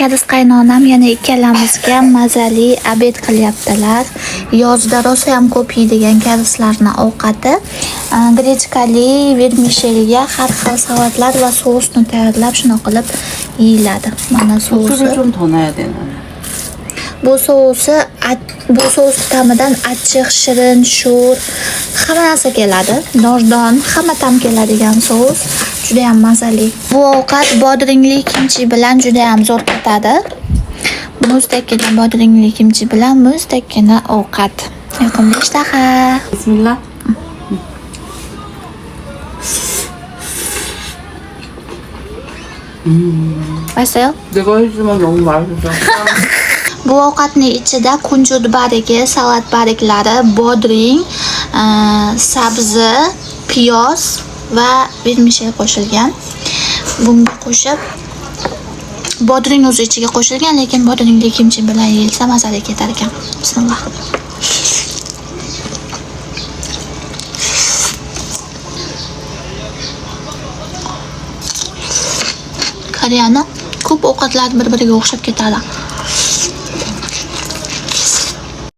Kariz qaynonam yana ikkalamizga mazali obed qilyaptilar. Yozda rosa ham ko'p yeydigan karizlarning ovqati. Grechkali vermishelga har xil salatlar va sousni tayyorlab shuna qilib yeyiladi. Mana sousi. 소스를 좀 더 넣어야 되나? Bu sous ta'midan achchiq, shirin, sho'r hamma narsa keladi. Nordon, hamma ta'm keladigan sous. Juda ham mazali. Bu ovqat bodringli kimchi bilan juda ham zo'r ketadi. Muzdakkina bodringli kimchi bilan muzdakkina ovqat. Yoqimli ishtaha. 비스밀라. Masal. 내가 해주면 너무 맛있어. Bu ovqatning ichida kunjut barigi, salat bariklari, bodring, sabzi, piyoz va vermishel qo'shilgan. Bunga qo'shib bodring o'zi ichiga qo'shilgan, lekin bodringli kimchi bilan yeyilsa mazali ketar ekan. Bismillah. Koreyani ko'p ovqatlar bir-biriga o'xshab ketadi.